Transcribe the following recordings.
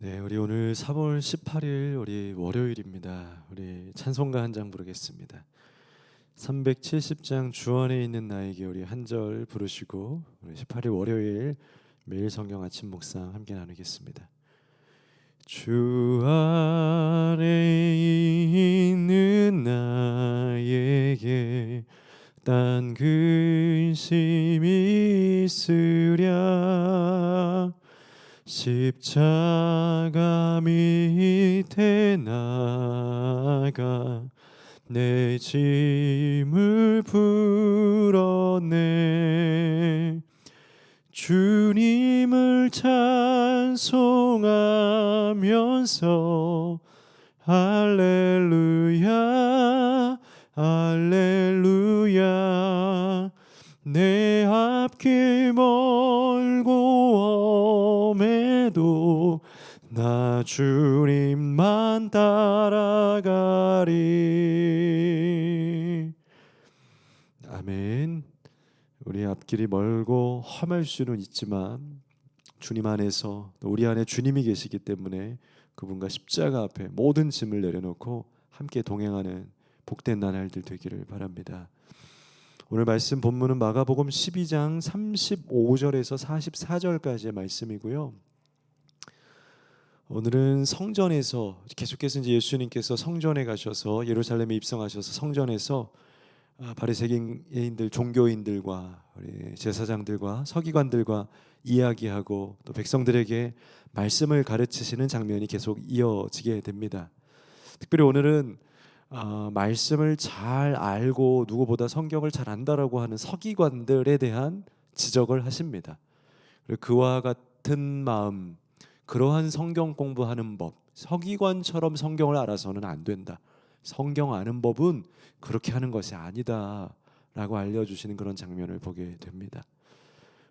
네, 우리 오늘 3월 18일 우리 월요일입니다. 우리 찬송가 한 장 부르겠습니다. 370장 주 안에 있는 나에게 우리 한 절 부르시고 우리 18일 월요일 매일 성경 아침 묵상 함께 나누겠습니다. 주 안에 있는 나에게 딴 근심이 있으랴 십자가 밑에 나가 내 짐을 풀어내 주님을 찬송하면서 할렐루야 할렐루야 내 앞길 멀고 엄해도 나 주님만 따라가리. 아멘. 우리 앞길이 멀고 험할 수는 있지만 주님 안에서 또 우리 안에 주님이 계시기 때문에 그분과 십자가 앞에 모든 짐을 내려놓고 함께 동행하는 복된 나날들 되기를 바랍니다. 오늘 말씀 본문은 마가복음 12장 35절에서 44절까지의 말씀이고요. 오늘은 성전에서 계속해서 이제 예수님께서 성전에 가셔서 예루살렘에 입성하셔서 성전에서 바리새인들 종교인들과 우리 제사장들과 서기관들과 이야기하고 또 백성들에게 말씀을 가르치시는 장면이 계속 이어지게 됩니다. 특별히 오늘은 말씀을 잘 알고 누구보다 성경을 잘 안다라고 하는 서기관들에 대한 지적을 하십니다. 그리고 그와 같은 마음, 그러한 성경 공부하는 법, 서기관처럼 성경을 알아서는 안 된다. 성경 아는 법은 그렇게 하는 것이 아니다라고 알려주시는 그런 장면을 보게 됩니다.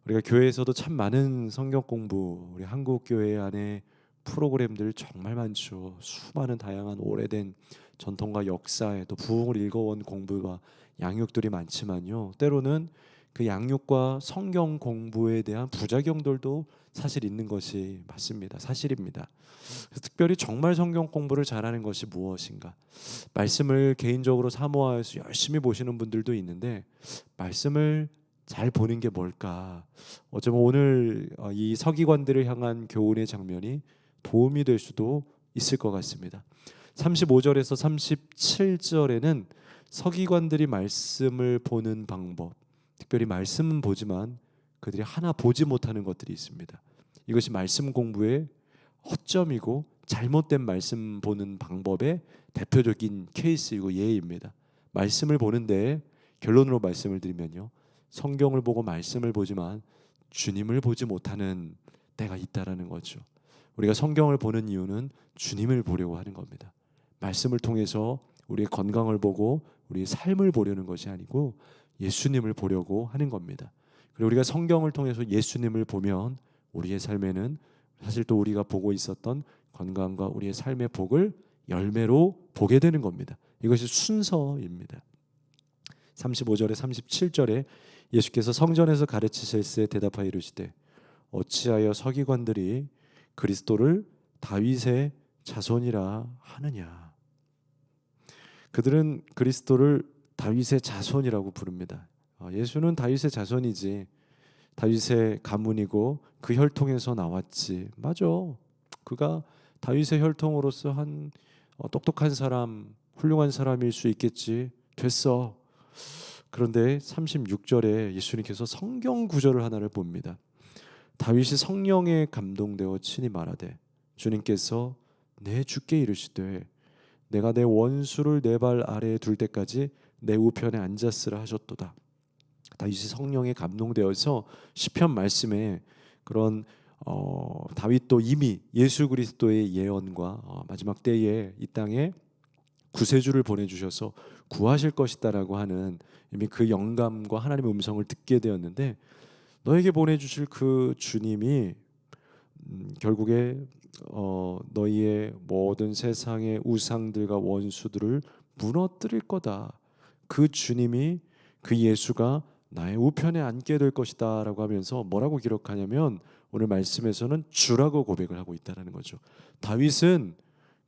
우리가 교회에서도 참 많은 성경 공부, 우리 한국 교회 안에 프로그램들 정말 많죠. 수많은 다양한 오래된 전통과 역사에 또 부흥을 읽어온 공부와 양육들이 많지만요. 때로는 그 양육과 성경 공부에 대한 부작용들도 사실 있는 것이 맞습니다. 사실입니다. 그래서 특별히 정말 성경 공부를 잘하는 것이 무엇인가? 말씀을 개인적으로 사모하여서 열심히 보시는 분들도 있는데 말씀을 잘 보는 게 뭘까? 어쩌면 오늘 이 서기관들을 향한 교훈의 장면이 도움이 될 수도 있을 것 같습니다. 35절에서 37절에는 서기관들이 말씀을 보는 방법, 특별히 말씀은 보지만 그들이 하나 보지 못하는 것들이 있습니다. 이것이 말씀 공부의 허점이고 잘못된 말씀 보는 방법의 대표적인 케이스이고 예입니다. 말씀을 보는데 결론으로 말씀을 드리면요, 성경을 보고 말씀을 보지만 주님을 보지 못하는 때가 있다라는 거죠. 우리가 성경을 보는 이유는 주님을 보려고 하는 겁니다. 말씀을 통해서 우리의 건강을 보고 우리의 삶을 보려는 것이 아니고 예수님을 보려고 하는 겁니다. 그리고 우리가 성경을 통해서 예수님을 보면 우리의 삶에는 사실 또 우리가 보고 있었던 건강과 우리의 삶의 복을 열매로 보게 되는 겁니다. 이것이 순서입니다. 35절에 37절에 예수께서 성전에서 가르치실 때 대답하여 이르시되 어찌하여 서기관들이 그리스도를 다윗의 자손이라 하느냐. 그들은 그리스도를 다윗의 자손이라고 부릅니다. 예수는 다윗의 자손이지, 다윗의 가문이고 그 혈통에서 나왔지. 맞아. 그가 다윗의 혈통으로서 한 똑똑한 사람, 훌륭한 사람일 수 있겠지. 됐어. 그런데 36절에 예수님께서 성경 구절을 하나를 봅니다. 다윗이 성령에 감동되어 친히 말하되 주님께서 내 주께 이르시되 내가 내 원수를 내 발 아래에 둘 때까지 내 우편에 앉았으라 하셨도다. 다윗이 성령에 감동되어서 시편 말씀에 그런 다윗도 이미 예수 그리스도의 예언과 마지막 때에 이 땅에 구세주를 보내주셔서 구하실 것이다라고 하는 이미 그 영감과 하나님의 음성을 듣게 되었는데 너에게 보내주실 그 주님이 결국에 너희의 모든 세상의 우상들과 원수들을 무너뜨릴 거다. 그 주님이, 그 예수가 나의 우편에 앉게 될 것이다 라고 하면서 뭐라고 기록하냐면 오늘 말씀에서는 주라고 고백을 하고 있다는 거죠. 다윗은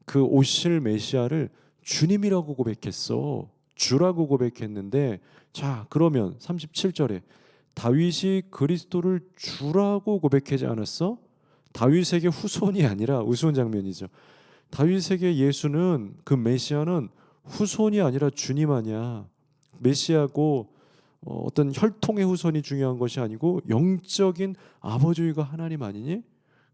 그 오실 메시아를 주님이라고 고백했어. 주라고 고백했는데, 자 그러면 37절에 다윗이 그리스도를 주라고 고백하지 않았어? 다윗에게 후손이 아니라, 우스운 장면이죠. 다윗에게 예수는, 그 메시아는 후손이 아니라 주님 아니야. 메시아고 어떤 혈통의 후손이 중요한 것이 아니고 영적인 아버지가 하나님 아니니?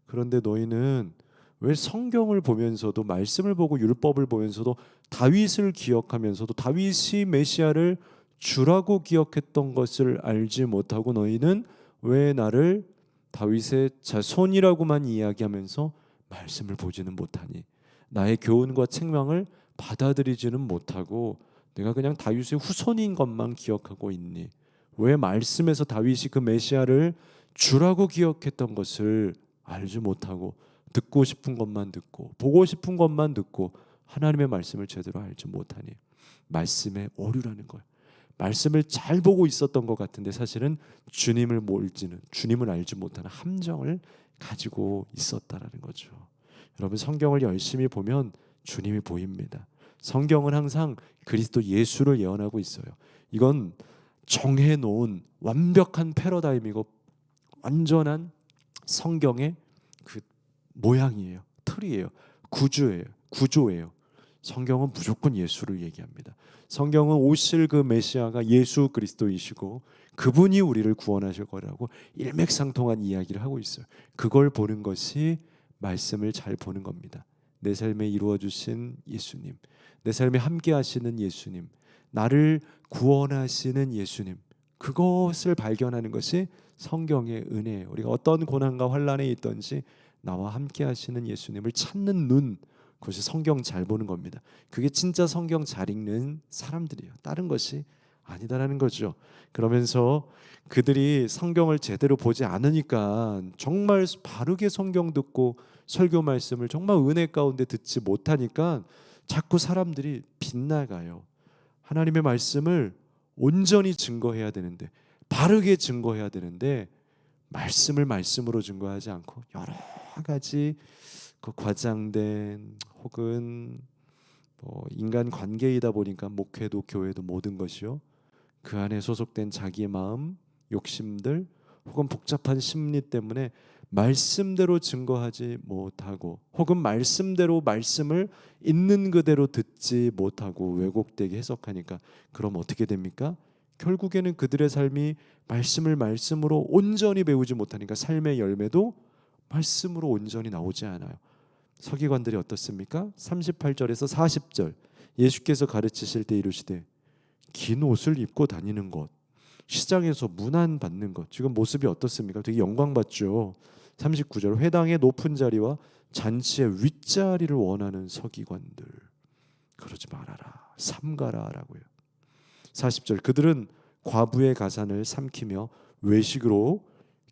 그런데 너희는 왜 성경을 보면서도, 말씀을 보고 율법을 보면서도 다윗을 기억하면서도 다윗이 메시아를 주라고 기억했던 것을 알지 못하고 너희는 왜 나를 다윗의 자손이라고만 이야기하면서 말씀을 보지는 못하니? 나의 교훈과 책망을 받아들이지는 못하고 내가 그냥 다윗의 후손인 것만 기억하고 있니? 왜 말씀에서 다윗이 그 메시아를 주라고 기억했던 것을 알지 못하고 듣고 싶은 것만 듣고 보고 싶은 것만 듣고 하나님의 말씀을 제대로 알지 못하니? 말씀의 오류라는 거예요. 말씀을 잘 보고 있었던 것 같은데 사실은 주님을 알지 못하는 함정을 가지고 있었다라는 거죠. 여러분, 성경을 열심히 보면 주님이 보입니다. 성경은 항상 그리스도 예수를 예언하고 있어요. 이건 정해놓은 완벽한 패러다임이고 완전한 성경의 그 모양이에요. 틀이에요. 구조예요. 성경은 무조건 예수를 얘기합니다. 성경은 오실 그 메시아가 예수 그리스도이시고 그분이 우리를 구원하실 거라고 일맥상통한 이야기를 하고 있어요. 그걸 보는 것이 말씀을 잘 보는 겁니다. 내 삶에 이루어 주신 예수님, 내 삶에 함께 하시는 예수님, 나를 구원하시는 예수님, 그것을 발견하는 것이 성경의 은혜예요. 우리가 어떤 고난과 환난에 있든지 나와 함께 하시는 예수님을 찾는 눈, 그것이 성경 잘 보는 겁니다. 그게 진짜 성경 잘 읽는 사람들이에요. 다른 것이 아니다라는 거죠. 그러면서 그들이 성경을 제대로 보지 않으니까, 정말 바르게 성경 듣고 설교 말씀을 정말 은혜 가운데 듣지 못하니까 자꾸 사람들이 빗나가요. 하나님의 말씀을 온전히 증거해야 되는데, 바르게 증거해야 되는데 말씀을 말씀으로 증거하지 않고 여러 가지 그 과장된 혹은 인간 관계이다 보니까 목회도 교회도 모든 것이요, 그 안에 소속된 자기의 마음, 욕심들 혹은 복잡한 심리 때문에 말씀대로 증거하지 못하고 혹은 말씀대로 말씀을 있는 그대로 듣지 못하고 왜곡되게 해석하니까, 그럼 어떻게 됩니까? 결국에는 그들의 삶이 말씀을 말씀으로 온전히 배우지 못하니까 삶의 열매도 말씀으로 온전히 나오지 않아요. 서기관들이 어떻습니까? 38절에서 40절 예수께서 가르치실 때 이르시되 긴 옷을 입고 다니는 것, 시장에서 문안 받는 것, 지금 모습이 어떻습니까? 되게 영광받죠. 39절 회당의 높은 자리와 잔치의 윗자리를 원하는 서기관들, 그러지 말아라, 삼가라라고요. 40절 그들은 과부의 가산을 삼키며 외식으로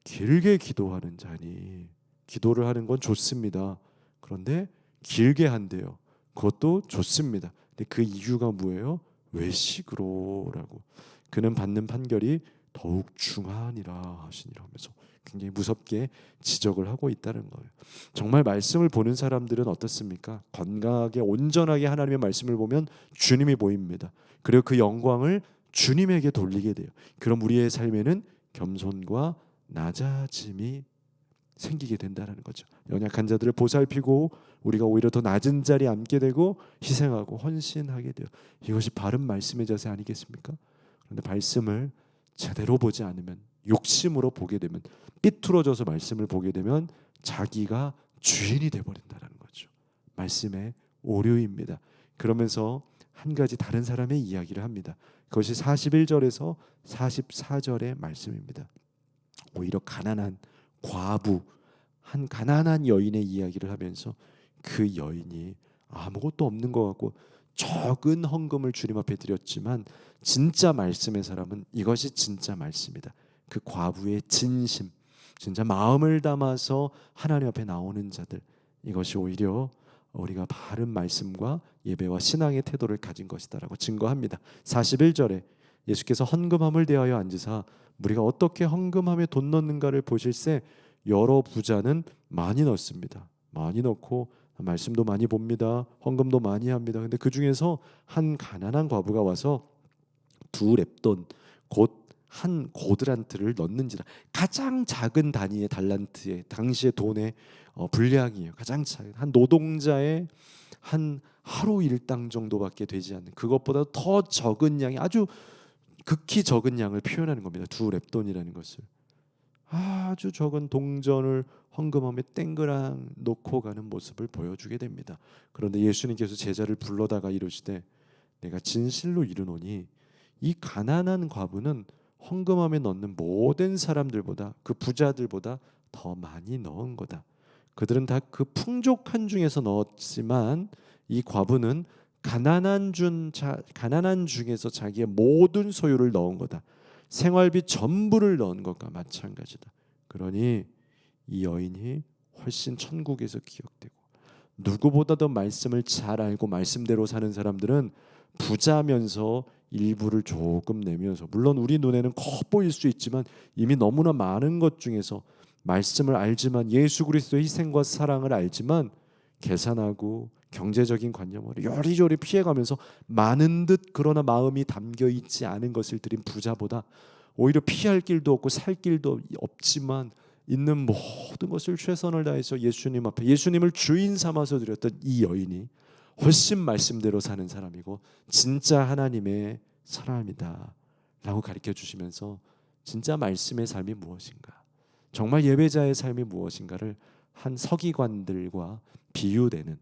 길게 기도하는 자니. 기도를 하는 건 좋습니다. 그런데 길게 한대요. 그것도 좋습니다. 근데 그 이유가 뭐예요? 외식으로라고. 그는 받는 판결이 더욱 중하니라 하시니라 하면서 굉장히 무섭게 지적을 하고 있다는 거예요. 정말 말씀을 보는 사람들은 어떻습니까? 건강하게 온전하게 하나님의 말씀을 보면 주님이 보입니다. 그리고 그 영광을 주님에게 돌리게 돼요. 그럼 우리의 삶에는 겸손과 낮아짐이 생기게 된다는 거죠. 연약한 자들을 보살피고 우리가 오히려 더 낮은 자리에 앉게 되고 희생하고 헌신하게 돼요. 이것이 바른 말씀의 자세 아니겠습니까? 그런데 말씀을 제대로 보지 않으면, 욕심으로 보게 되면, 삐뚤어져서 말씀을 보게 되면 자기가 주인이 되어버린다는 거죠. 말씀의 오류입니다. 그러면서 한 가지 다른 사람의 이야기를 합니다. 그것이 41절에서 44절의 말씀입니다. 오히려 가난한 과부, 한 가난한 여인의 이야기를 하면서 그 여인이 아무것도 없는 것 같고 적은 헌금을 주님 앞에 드렸지만 진짜 말씀의 사람은 이것이 진짜 말씀이다. 그 과부의 진심, 진짜 마음을 담아서 하나님 앞에 나오는 자들, 이것이 오히려 우리가 바른 말씀과 예배와 신앙의 태도를 가진 것이다라고 증거합니다. 41절에 예수께서 헌금함을 대하여 앉으사 무리가 어떻게 헌금함에 돈 넣는가를 보실새 여러 부자는 많이 넣습니다. 많이 넣고 말씀도 많이 봅니다. 헌금도 많이 합니다. 근데 그 중에서 한 가난한 과부가 와서 2렙돈 곧 한 고드란트를 넣는지라. 가장 작은 단위의 달란트의 당시의 돈의 분량이에요. 가장 작은 한 노동자의 한 하루 일당 정도밖에 되지 않는, 그것보다 더 적은 양이, 아주 극히 적은 양을 표현하는 겁니다. 2렙돈이라는 것을. 아주 적은 동전을 헌금함에 땡그랑 놓고 가는 모습을 보여주게 됩니다. 그런데 예수님께서 제자를 불러다가 이르시되 내가 진실로 이르노니 이 가난한 과부는 헌금함에 넣는 모든 사람들보다, 그 부자들보다 더 많이 넣은 거다. 그들은 다 그 풍족한 중에서 넣었지만 이 과부는 가난한 중에서 자기의 모든 소유를 넣은 거다. 생활비 전부를 넣은 것과 마찬가지다. 그러니 이 여인이 훨씬 천국에서 기억되고, 누구보다도 말씀을 잘 알고 말씀대로 사는 사람들은 부자면서 일부를 조금 내면서, 물론 우리 눈에는 커 보일 수 있지만 이미 너무나 많은 것 중에서 말씀을 알지만, 예수 그리스도의 희생과 사랑을 알지만 계산하고 경제적인 관념으로 요리조리 피해가면서 많은 듯 그러나 마음이 담겨 있지 않은 것을 드린 부자보다 오히려 피할 길도 없고 살 길도 없지만 있는 모든 것을 최선을 다해서 예수님 앞에 예수님을 주인 삼아서 드렸던 이 여인이 훨씬 말씀대로 사는 사람이고 진짜 하나님의 사람이다 라고 가르쳐 주시면서, 진짜 말씀의 삶이 무엇인가, 정말 예배자의 삶이 무엇인가를 한 서기관들과 비교되는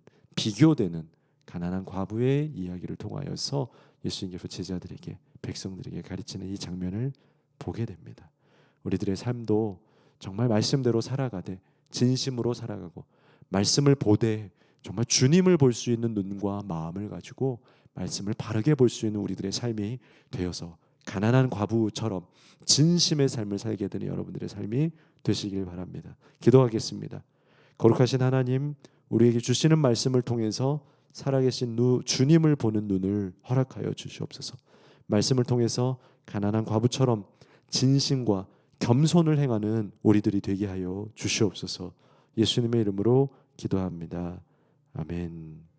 가난한 과부의 이야기를 통하여서 예수님께서 제자들에게, 백성들에게 가르치는 이 장면을 보게 됩니다. 우리들의 삶도 정말 말씀대로 살아가되 진심으로 살아가고 말씀을 보되 정말 주님을 볼 수 있는 눈과 마음을 가지고 말씀을 바르게 볼 수 있는 우리들의 삶이 되어서 가난한 과부처럼 진심의 삶을 살게 되는 여러분들의 삶이 되시길 바랍니다. 기도하겠습니다. 거룩하신 하나님, 우리에게 주시는 말씀을 통해서 살아계신 주님을 보는 눈을 허락하여 주시옵소서. 말씀을 통해서 가난한 과부처럼 진심과 겸손을 행하는 우리들이 되게 하여 주시옵소서. 예수님의 이름으로 기도합니다. 아멘.